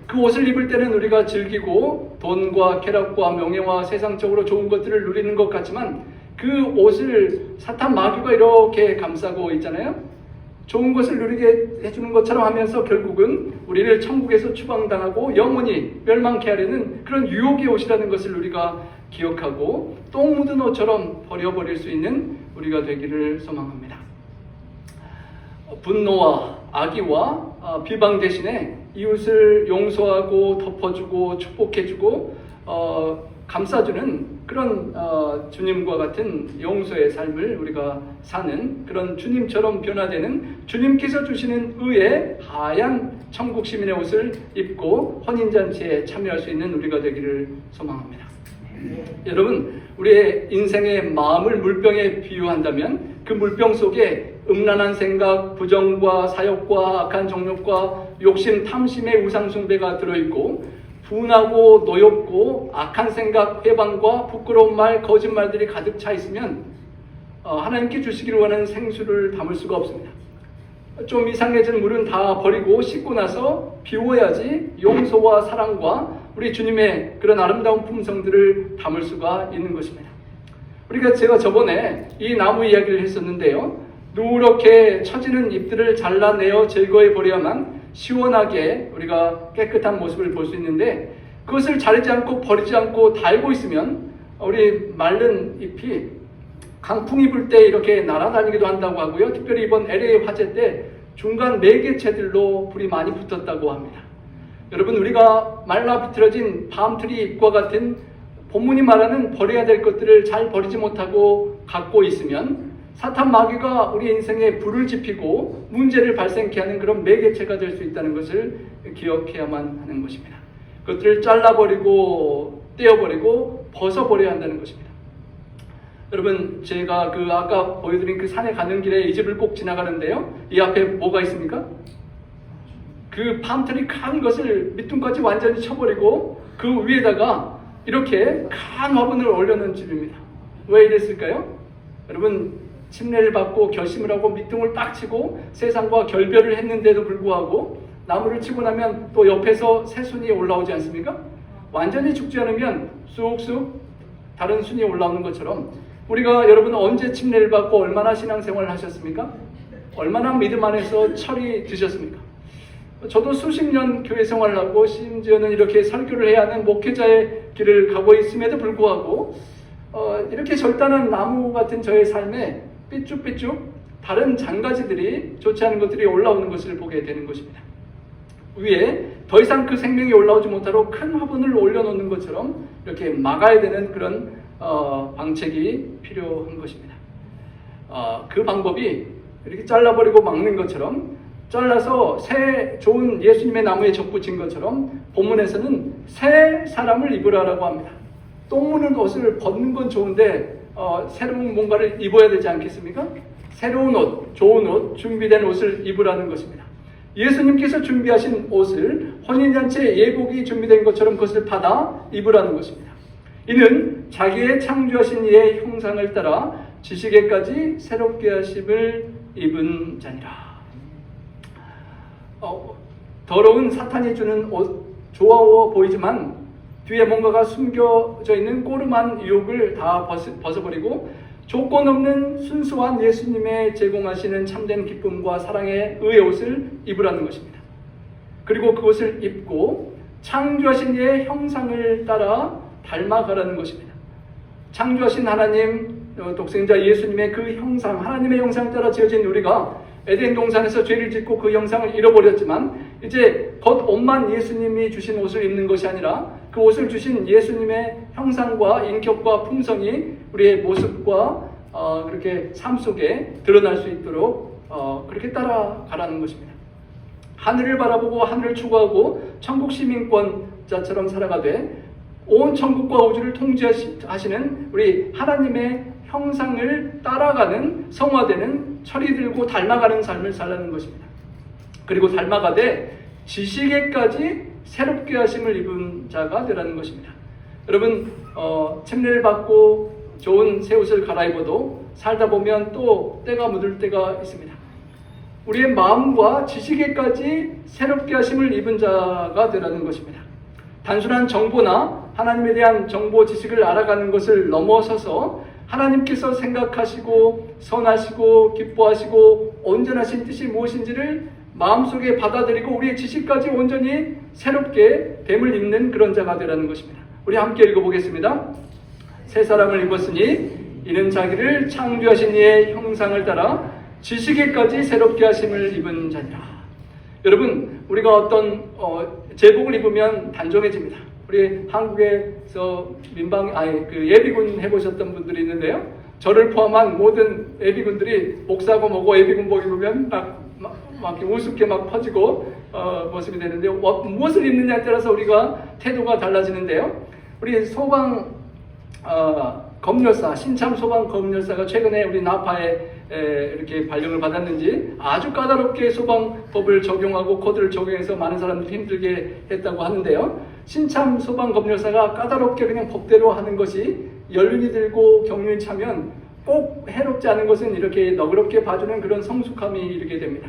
그 옷을 입을 때는 우리가 즐기고 돈과 쾌락과 명예와 세상적으로 좋은 것들을 누리는 것 같지만 그 옷을 사탄 마귀가 이렇게 감싸고 있잖아요. 좋은 것을 누리게 해주는 것처럼 하면서 결국은 우리를 천국에서 추방당하고 영원히 멸망케 하려는 그런 유혹의 옷이라는 것을 우리가 기억하고 똥 묻은 옷처럼 버려버릴 수 있는 우리가 되기를 소망합니다. 분노와 악의와 비방 대신에 이웃을 용서하고 덮어주고 축복해주고 감싸주는 그런 주님과 같은 용서의 삶을 우리가 사는 그런 주님처럼 변화되는 주님께서 주시는 의의 하얀 천국 시민의 옷을 입고 혼인잔치에 참여할 수 있는 우리가 되기를 소망합니다. 여러분, 우리의 인생의 마음을 물병에 비유한다면 그 물병 속에 음란한 생각, 부정과 사욕과 악한 정욕과 욕심, 탐심의 우상숭배가 들어있고 분하고 노엽고 악한 생각, 회방과 부끄러운 말, 거짓말들이 가득 차 있으면 하나님께 주시기를 원하는 생수를 담을 수가 없습니다. 좀 이상해진 물은 다 버리고 씻고 나서 비워야지 용서와 사랑과 우리 주님의 그런 아름다운 품성들을 담을 수가 있는 것입니다. 제가 저번에 이 나무 이야기를 했었는데요. 누렇게 처지는 잎들을 잘라내어 제거해 버려야만 시원하게 우리가 깨끗한 모습을 볼 수 있는데, 그것을 자르지 않고 버리지 않고 달고 있으면 우리 마른 잎이 강풍이 불 때 이렇게 날아다니기도 한다고 하고요. 특별히 이번 LA 화재 때 중간 매개체들로 불이 많이 붙었다고 합니다. 여러분, 우리가 말라 비틀어진 밤트리 잎과 같은 본문이 말하는 버려야 될 것들을 잘 버리지 못하고 갖고 있으면 사탄 마귀가 우리 인생에 불을 지피고 문제를 발생케 하는 그런 매개체가 될 수 있다는 것을 기억해야만 하는 것입니다. 그것들을 잘라버리고 떼어버리고 벗어버려야 한다는 것입니다. 여러분, 제가 아까 보여드린 그 산에 가는 길에 이 집을 꼭 지나가는데요. 이 앞에 뭐가 있습니까? 그 팜트리 큰 것을 밑둥까지 완전히 쳐버리고 그 위에다가 이렇게 큰 화분을 올려놓은 집입니다. 왜 이랬을까요? 여러분, 침례를 받고 결심을 하고 밑둥을 딱 치고 세상과 결별을 했는데도 불구하고 나무를 치고 나면 또 옆에서 새 순이 올라오지 않습니까? 완전히 죽지 않으면 쑥쑥 다른 순이 올라오는 것처럼 우리가 여러분 언제 침례를 받고 얼마나 신앙생활을 하셨습니까? 얼마나 믿음 안에서 철이 드셨습니까? 저도 수십 년 교회 생활을 하고 심지어는 이렇게 설교를 해야 하는 목회자의 길을 가고 있음에도 불구하고 이렇게 절단한 나무 같은 저의 삶에 삐쭉삐쭉 다른 장가지들이 좋지 않은 것들이 올라오는 것을 보게 되는 것입니다. 위에 더 이상 그 생명이 올라오지 못하도록 큰 화분을 올려놓는 것처럼 이렇게 막아야 되는 그런 방책이 필요한 것입니다. 그 방법이 이렇게 잘라버리고 막는 것처럼, 잘라서 새 좋은 예수님의 나무에 접붙인 것처럼 본문에서는 새 사람을 입으라라고 합니다. 똥 묻은 옷을 벗는 건 좋은데 새로운 뭔가를 입어야 되지 않겠습니까? 새로운 옷, 좋은 옷, 준비된 옷을 입으라는 것입니다. 예수님께서 준비하신 옷을 혼인잔치에 예복이 준비된 것처럼 그것을 받아 입으라는 것입니다. 이는 자기의 창조하신 이의 형상을 따라 지식에까지 새롭게 하심을 입은 자니라. 더러운 사탄이 주는 옷, 좋아 보이지만 뒤에 뭔가가 숨겨져 있는 꼬름한 유혹을 다 벗어버리고 조건 없는 순수한 예수님의 제공하시는 참된 기쁨과 사랑의 의의 옷을 입으라는 것입니다. 그리고 그것을 입고 창조하신 이의 형상을 따라 닮아가라는 것입니다. 창조하신 하나님, 독생자 예수님의 그 형상, 하나님의 형상을 따라 지어진 우리가 에덴 동산에서 죄를 짓고 그 형상을 잃어버렸지만 이제 겉옷만 예수님이 주신 옷을 입는 것이 아니라 그 옷을 주신 예수님의 형상과 인격과 품성이 우리의 모습과 그렇게 삶 속에 드러날 수 있도록 그렇게 따라가라는 것입니다. 하늘을 바라보고 하늘을 추구하고 천국 시민권자처럼 살아가되 온 천국과 우주를 통제하시는 우리 하나님의 형상을 따라가는, 성화되는, 철이 들고 닮아가는 삶을 살라는 것입니다. 그리고 닮아가되 지식에까지 새롭게 하심을 입은 자가 되라는 것입니다. 여러분, 침례를 받고 좋은 새 옷을 갈아입어도 살다 보면 또 때가 묻을 때가 있습니다. 우리의 마음과 지식에까지 새롭게 하심을 입은 자가 되라는 것입니다. 단순한 정보나 하나님에 대한 정보 지식을 알아가는 것을 넘어서서 하나님께서 생각하시고 선하시고 기뻐하시고 온전하신 뜻이 무엇인지를 마음속에 받아들이고 우리의 지식까지 온전히 새롭게 됨을 입는 그런 자가 되라는 것입니다. 우리 함께 읽어보겠습니다. 새 사람을 입었으니 이는 자기를 창조하신 이의 형상을 따라 지식에까지 새롭게 하심을 입은 자니라. 여러분, 우리가 어떤 제복을 입으면 단정해집니다. 우리 한국에서 예비군 해보셨던 분들이 있는데요. 저를 포함한 모든 예비군들이 복사고 뭐고 예비군복 입으면 막 우습게 막 퍼지고 모습이 되는데, 무엇을 입느냐에 따라서 우리가 태도가 달라지는데요. 우리 소방 검열사, 신참 소방 검열사가 최근에 우리 나파에 이렇게 발령을 받았는지 아주 까다롭게 소방법을 적용하고 코드를 적용해서 많은 사람들이 힘들게 했다고 하는데요. 신참 소방 검열사가 까다롭게 그냥 법대로 하는 것이 연륜이 들고 경륜이 차면 꼭 해롭지 않은 것은 이렇게 너그럽게 봐주는 그런 성숙함이 이르게 됩니다.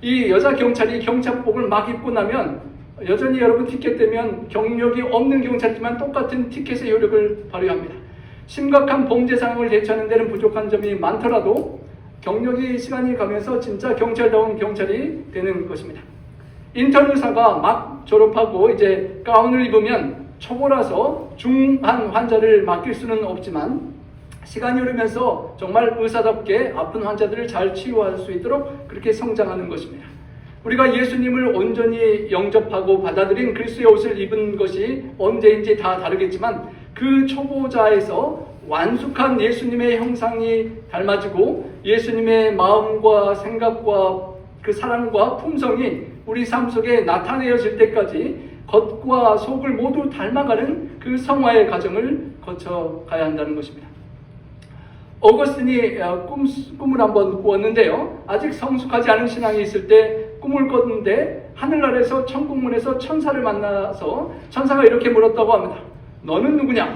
이 여자 경찰이 경찰복을 막 입고 나면 여전히 여러분 티켓 되면 경력이 없는 경찰이지만 똑같은 티켓의 효력을 발휘합니다. 심각한 범죄 상황을 대처하는 데는 부족한 점이 많더라도 경력이 시간이 가면서 진짜 경찰다운 경찰이 되는 것입니다. 인턴 의사가 막 졸업하고 이제 가운을 입으면 초보라서 중한 환자를 맡길 수는 없지만 시간이 흐르면서 정말 의사답게 아픈 환자들을 잘 치유할 수 있도록 그렇게 성장하는 것입니다. 우리가 예수님을 온전히 영접하고 받아들인 그리스도의 옷을 입은 것이 언제인지 다 다르겠지만 그 초보자에서 완숙한 예수님의 형상이 닮아지고 예수님의 마음과 생각과 그 사랑과 품성이 우리 삶 속에 나타내어질 때까지 겉과 속을 모두 닮아가는 그 성화의 과정을 거쳐가야 한다는 것입니다. 어거스틴이 꿈을 한번 꾸었는데요. 아직 성숙하지 않은 신앙이 있을 때 꿈을 꿨는데 하늘나라에서 천국문에서 천사를 만나서 천사가 이렇게 물었다고 합니다. 너는 누구냐?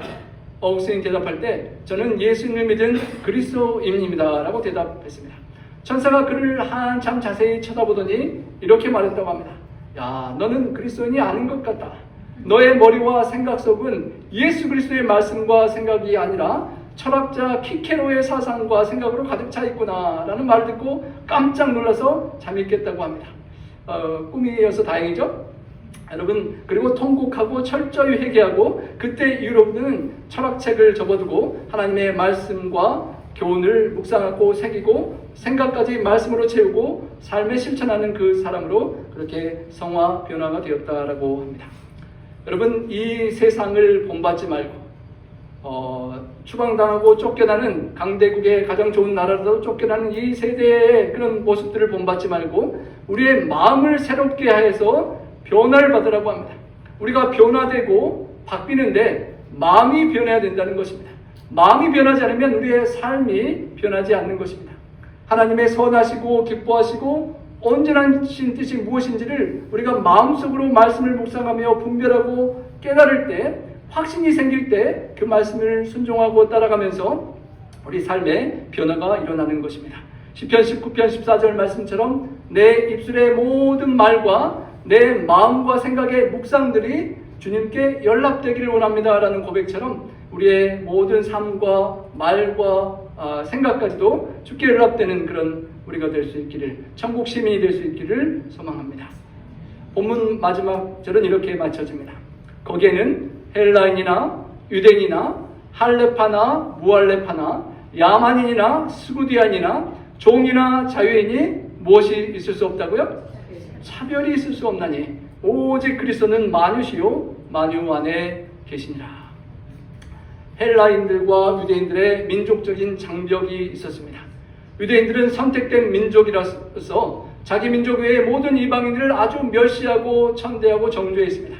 어거스틴이 대답할 때 저는 예수님을 믿은 그리스도인입니다 라고 대답했습니다. 천사가 그를 한참 자세히 쳐다보더니 이렇게 말했다고 합니다. 야, 너는 그리스도인이 아닌 것 같다. 너의 머리와 생각 속은 예수 그리스도의 말씀과 생각이 아니라 철학자 키케로의 사상과 생각으로 가득 차 있구나 라는 말을 듣고 깜짝 놀라서 잠이 깼다고 합니다. 꿈이어서 다행이죠. 여러분, 그리고 통곡하고 철저히 회개하고 그때 이후로는 철학책을 접어두고 하나님의 말씀과 교훈을 묵상하고 새기고 생각까지 말씀으로 채우고 삶에 실천하는 그 사람으로 그렇게 성화 변화가 되었다라고 합니다. 여러분, 이 세상을 본받지 말고 추방당하고 쫓겨나는 강대국의 가장 좋은 나라라도 쫓겨나는 이 세대의 그런 모습들을 본받지 말고 우리의 마음을 새롭게 해서 변화를 받으라고 합니다. 우리가 변화되고 바뀌는데 마음이 변해야 된다는 것입니다. 마음이 변하지 않으면 우리의 삶이 변하지 않는 것입니다. 하나님의 선하시고 기뻐하시고 온전하신 뜻이 무엇인지를 우리가 마음속으로 말씀을 묵상하며 분별하고 깨달을 때 확신이 생길 때 그 말씀을 순종하고 따라가면서 우리 삶에 변화가 일어나는 것입니다. 시편 19편 14절 말씀처럼 내 입술의 모든 말과 내 마음과 생각의 묵상들이 주님께 연락되기를 원합니다 라는 고백처럼 우리의 모든 삶과 말과 생각까지도 주께 연락되는 그런 우리가 될 수 있기를, 천국 시민이 될 수 있기를 소망합니다. 본문 마지막 절은 이렇게 마쳐집니다. 거기에는 헬라인이나 유대인이나 할레파나 무할레파나 야만인이나 스구디안이나 종이나 자유인이 무엇이 있을 수 없다고요? 차별이 있을 수 없나니 오직 그리스도는 만유시요 만유 안에 계시니라. 헬라인들과 유대인들의 민족적인 장벽이 있었습니다. 유대인들은 선택된 민족이라서 자기 민족 외의 모든 이방인들을 아주 멸시하고 천대하고 정죄했습니다.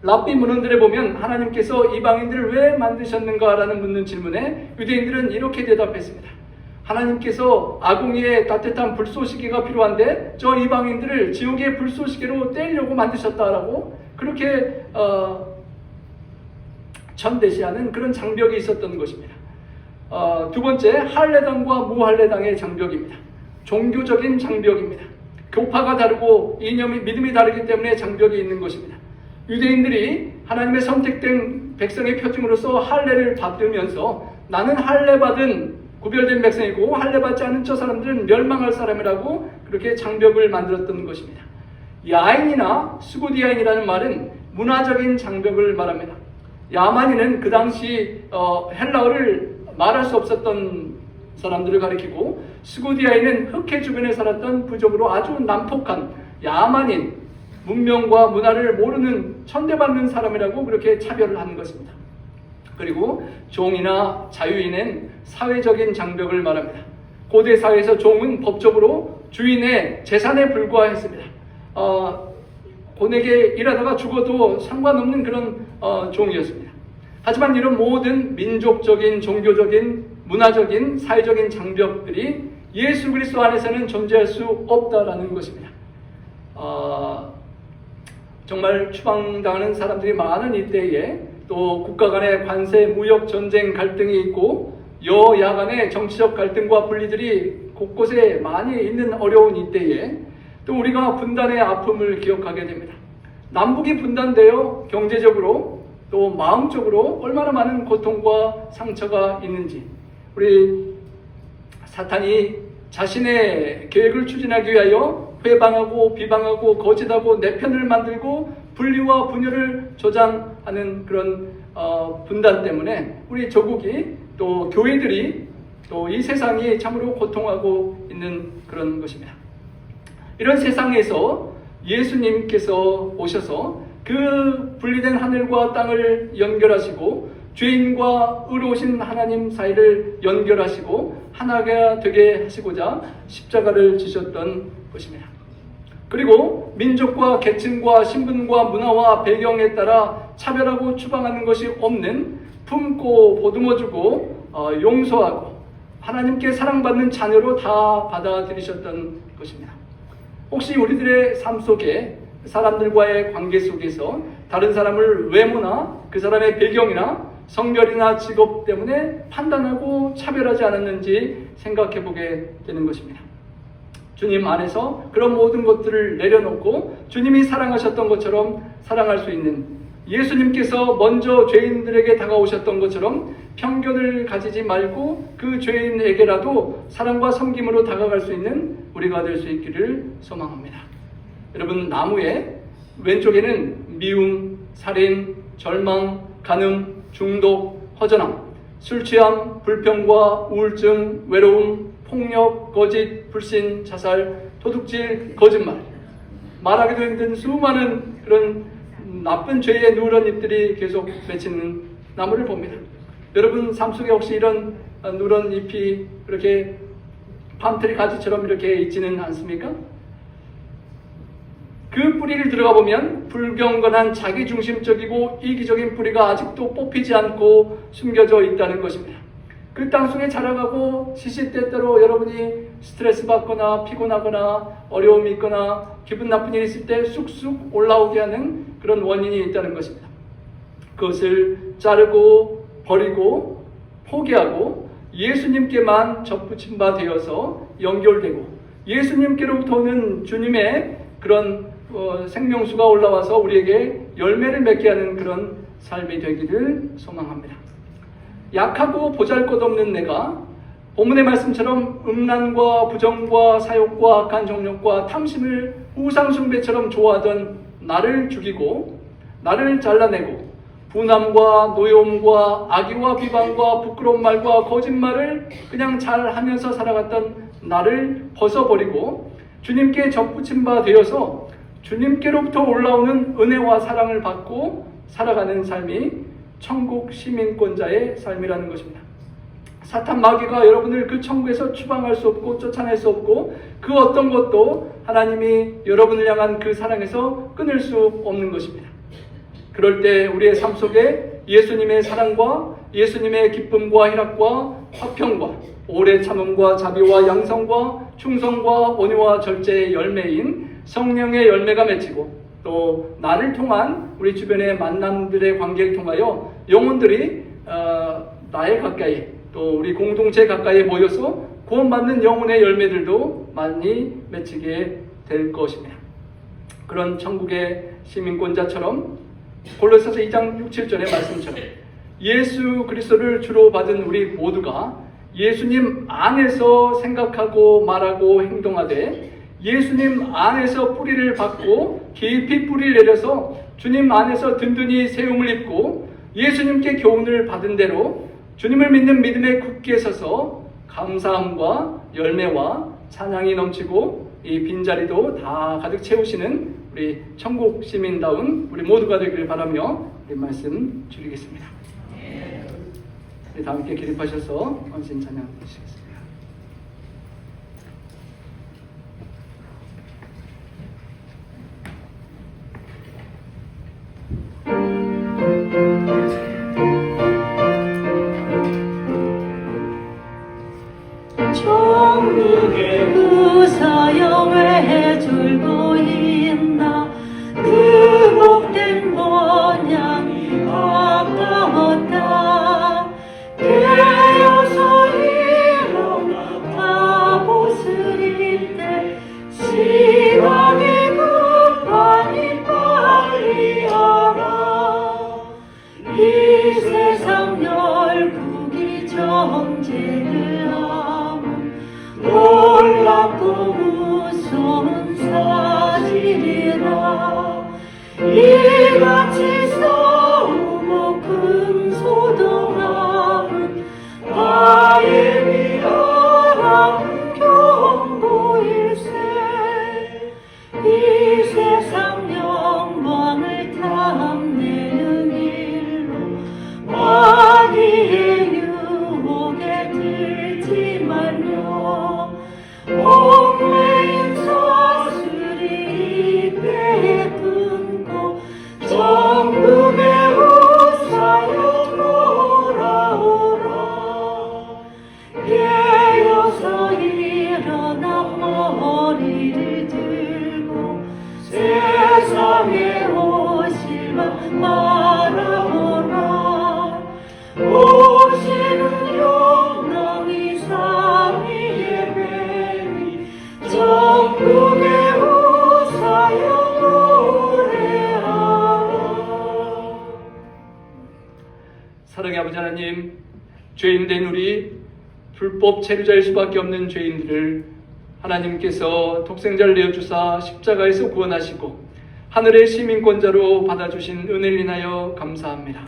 랍비 문헌들에 보면 하나님께서 이방인들을 왜 만드셨는가라는 묻는 질문에 유대인들은 이렇게 대답했습니다. 하나님께서 아궁이에 따뜻한 불쏘시개가 필요한데 저 이방인들을 지옥의 불쏘시개로 떼려고 만드셨다라고 그렇게 천대시하는 그런 장벽이 있었던 것입니다. 두 번째, 할례당과 무할례당의 장벽입니다. 종교적인 장벽입니다. 교파가 다르고 이념이 믿음이 다르기 때문에 장벽이 있는 것입니다. 유대인들이 하나님의 선택된 백성의 표징으로서 할례를 받으면서 나는 할례 받은 구별된 백성이고 할례 받지 않은 저 사람들은 멸망할 사람이라고 그렇게 장벽을 만들었던 것입니다. 야인이나 스구디아인이라는 말은 문화적인 장벽을 말합니다. 야만인은 그 당시 헬라어를 말할 수 없었던 사람들을 가리키고 스구디아인은 흑해 주변에 살았던 부족으로 아주 난폭한 야만인, 문명과 문화를 모르는 천대받는 사람이라고 그렇게 차별을 하는 것입니다. 그리고 종이나 자유인은 사회적인 장벽을 말합니다. 고대 사회에서 종은 법적으로 주인의 재산에 불과했습니다. 고뇌게 일하다가 죽어도 상관없는 그런 종이었습니다. 하지만 이런 모든 민족적인, 종교적인, 문화적인, 사회적인 장벽들이 예수 그리스도 안에서는 존재할 수 없다라는 것입니다. 정말 추방당하는 사람들이 많은 이때에 또 국가 간의 관세, 무역, 전쟁 갈등이 있고 여야 간의 정치적 갈등과 분리들이 곳곳에 많이 있는 어려운 이때에 또 우리가 분단의 아픔을 기억하게 됩니다. 남북이 분단되어 경제적으로 또 마음적으로 얼마나 많은 고통과 상처가 있는지, 우리 사탄이 자신의 계획을 추진하기 위하여 회방하고 비방하고 거짓하고 내 편을 만들고 분리와 분열을 조장하는 그런 분단 때문에 우리 조국이 또 교회들이 또 이 세상이 참으로 고통하고 있는 그런 것입니다. 이런 세상에서 예수님께서 오셔서 그 분리된 하늘과 땅을 연결하시고 죄인과 의로우신 하나님 사이를 연결하시고 하나가 되게 하시고자 십자가를 지셨던 것입니다. 그리고 민족과 계층과 신분과 문화와 배경에 따라 차별하고 추방하는 것이 없는 품고 보듬어주고 용서하고 하나님께 사랑받는 자녀로 다 받아들이셨던 것입니다. 혹시 우리들의 삶 속에 사람들과의 관계 속에서 다른 사람을 외모나 그 사람의 배경이나 성별이나 직업 때문에 판단하고 차별하지 않았는지 생각해 보게 되는 것입니다. 주님 안에서 그런 모든 것들을 내려놓고 주님이 사랑하셨던 것처럼 사랑할 수 있는, 예수님께서 먼저 죄인들에게 다가오셨던 것처럼 편견을 가지지 말고 그 죄인에게라도 사랑과 섬김으로 다가갈 수 있는 우리가 될 수 있기를 소망합니다. 여러분, 나무의 왼쪽에는 미움, 살인, 절망, 간음, 중독, 허전함, 술취함, 불평과 우울증, 외로움, 폭력, 거짓, 불신, 자살, 도둑질, 거짓말, 말하기도 힘든 수많은 그런 나쁜 죄의 누런 잎들이 계속 맺히는 나무를 봅니다. 여러분 삶 속에 혹시 이런 누런 잎이 그렇게 밤트리 가지처럼 이렇게 있지는 않습니까? 그 뿌리를 들어가 보면 불경건한 자기중심적이고 이기적인 뿌리가 아직도 뽑히지 않고 숨겨져 있다는 것입니다. 그 땅속에 자라가고 시시때때로 여러분이 스트레스 받거나 피곤하거나 어려움이 있거나 기분 나쁜 일이 있을 때 쑥쑥 올라오게 하는 그런 원인이 있다는 것입니다. 그것을 자르고 버리고 포기하고 예수님께만 접붙임 바 되어서 연결되고 예수님께로부터 오는 주님의 그런 생명수가 올라와서 우리에게 열매를 맺게 하는 그런 삶이 되기를 소망합니다. 약하고 보잘것없는 내가 본문의 말씀처럼 음란과 부정과 사욕과 악한 정욕과 탐심을 우상숭배처럼 좋아하던 나를 죽이고 나를 잘라내고 분함과 노여움과 악의와 비방과 부끄러운 말과 거짓말을 그냥 잘하면서 살아갔던 나를 벗어버리고 주님께 접붙임 바 되어서 주님께로부터 올라오는 은혜와 사랑을 받고 살아가는 삶이 천국 시민권자의 삶이라는 것입니다. 사탄 마귀가 여러분을 그 천국에서 추방할 수 없고 쫓아낼 수 없고 그 어떤 것도 하나님이 여러분을 향한 그 사랑에서 끊을 수 없는 것입니다. 그럴 때 우리의 삶 속에 예수님의 사랑과 예수님의 기쁨과 희락과 화평과 오래 참음과 자비와 양성과 충성과 온유와 절제의 열매인 성령의 열매가 맺히고 또 나를 통한 우리 주변의 만남들의 관계를 통하여 영혼들이 나의 가까이 또 우리 공동체 가까이에 모여서 구원받는 영혼의 열매들도 많이 맺히게 될 것입니다. 그런 천국의 시민권자처럼 골로새서 2장 6, 7절의 말씀처럼 예수 그리스도를 주로 받은 우리 모두가 예수님 안에서 생각하고 말하고 행동하되 예수님 안에서 뿌리를 받고 깊이 뿌리를 내려서 주님 안에서 든든히 세움을 입고 예수님께 교훈을 받은 대로 주님을 믿는 믿음에 굳게 서서 감사함과 열매와 찬양이 넘치고 이 빈자리도 다 가득 채우시는 우리 천국 시민다운 우리 모두가 되기를 바라며 우리 말씀 줄이겠습니다. 우리 다 함께 기립하셔서 헌신 찬양 드리시겠습니다. 천국의 구사영을 줄고 있나 그 복된 번향이 가까웠다. 깨어서 일어나 갑옷을 입되 시간이 급하니 빨리 하라. 이 세상 열국이 정죄를 놀랍고 무서운 사실이라. 이같이 싸우고 금소동함은 나의 미안한 경고일세. 이 세상 영광을 탐내는 일로 마귀의 유혹에 들지 말며 옥매인 사슬이 이때에 끊고 천국의 우사여 돌아오라. 깨어서 일어나 머리를 들고 세상에 오실만 바라보라. 오시는 영광이 상위에 매니 천국의 우사여 노래하라. 사랑의 아버지 하나님, 죄인된 우리 불법 체류자일 수밖에 없는 죄인들을 하나님께서 독생자를 내어주사 십자가에서 구원하시고 하늘의 시민권자로 받아주신 은혜를 인하여 감사합니다.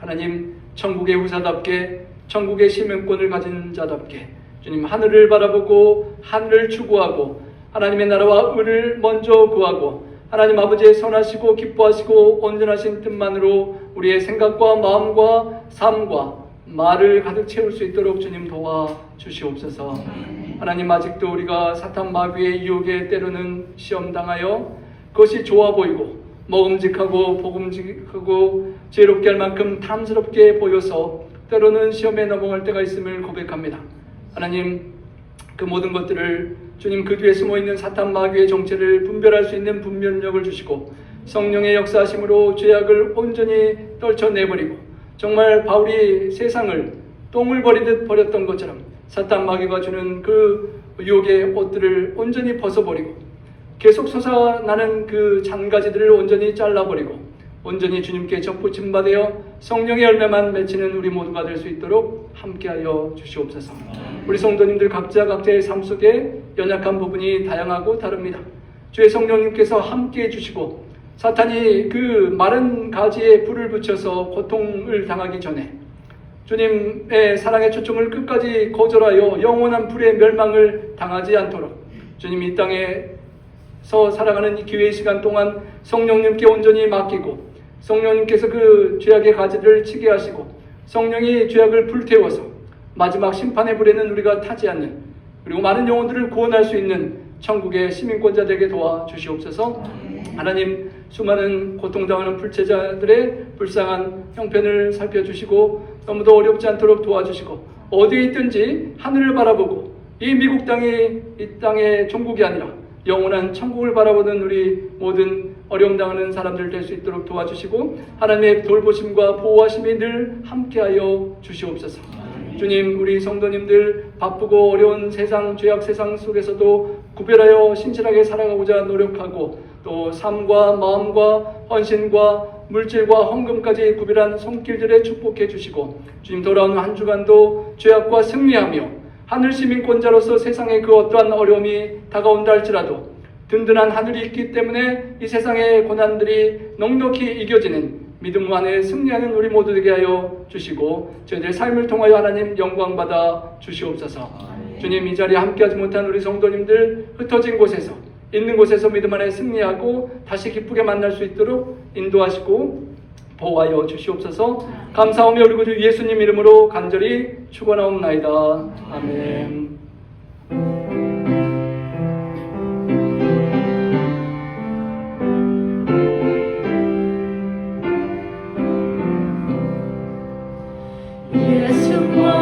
하나님, 천국의 후사답게 천국의 시민권을 가진 자답게 주님 하늘을 바라보고 하늘을 추구하고 하나님의 나라와 의를 먼저 구하고 하나님 아버지의 선하시고 기뻐하시고 온전하신 뜻만으로 우리의 생각과 마음과 삶과 말을 가득 채울 수 있도록 주님 도와주시옵소서. 하나님, 아직도 우리가 사탄 마귀의 유혹에 때로는 시험당하여 그것이 좋아 보이고 먹음직하고 복음직하고 지혜롭게 할 만큼 탐스럽게 보여서 때로는 시험에 넘어갈 때가 있음을 고백합니다. 하나님, 그 모든 것들을 주님 그 뒤에 숨어있는 사탄 마귀의 정체를 분별할 수 있는 분별력을 주시고 성령의 역사하심으로 죄악을 온전히 떨쳐내버리고 정말 바울이 세상을 똥을 버리듯 버렸던 것처럼 사탄 마귀가 주는 그 유혹의 옷들을 온전히 벗어버리고 계속 솟아나는 그 잔가지들을 온전히 잘라버리고 온전히 주님께 접붙임 받아 성령의 열매만 맺히는 우리 모두가 될 수 있도록 함께하여 주시옵소서. 우리 성도님들 각자 각자의 삶 속에 연약한 부분이 다양하고 다릅니다. 주의 성령님께서 함께해 주시고 사탄이 그 마른 가지에 불을 붙여서 고통을 당하기 전에 주님의 사랑의 초청을 끝까지 거절하여 영원한 불의 멸망을 당하지 않도록 주님 이 땅에서 살아가는 이 기회의 시간 동안 성령님께 온전히 맡기고 성령님께서 그 죄악의 가지를 치게 하시고 성령이 죄악을 불태워서 마지막 심판의 불에는 우리가 타지 않는 그리고 많은 영혼들을 구원할 수 있는 천국의 시민권자 되게 도와주시옵소서. 하나님, 수많은 고통당하는 불체자들의 불쌍한 형편을 살펴주시고 너무도 어렵지 않도록 도와주시고 어디에 있든지 하늘을 바라보고 이 미국 땅이 이 땅의 종국이 아니라 영원한 천국을 바라보는 우리 모든 어려움 당하는 사람들 될 수 있도록 도와주시고 하나님의 돌보심과 보호하심이 늘 함께하여 주시옵소서. 주님, 우리 성도님들 바쁘고 어려운 세상, 죄악 세상 속에서도 구별하여 신실하게 살아가고자 노력하고 또 삶과 마음과 헌신과 물질과 헌금까지 구별한 손길들에 축복해 주시고 주님, 돌아오는 한 주간도 죄악과 승리하며 하늘 시민권자로서 세상의 그 어떠한 어려움이 다가온다 할지라도 든든한 하늘이 있기 때문에 이 세상의 고난들이 넉넉히 이겨지는 믿음 안에 승리하는 우리 모두 되게 하여 주시고 저희들의 삶을 통하여 하나님 영광 받아 주시옵소서. 주님, 이 자리에 함께하지 못한 우리 성도님들 흩어진 곳에서 있는 곳에서 믿음 안에 승리하고 다시 기쁘게 만날 수 있도록 인도하시고 보호하여 주시옵소서. 감사하며 우리 구주 예수님 이름으로 간절히 축원하옵나이다. 아멘. 예수와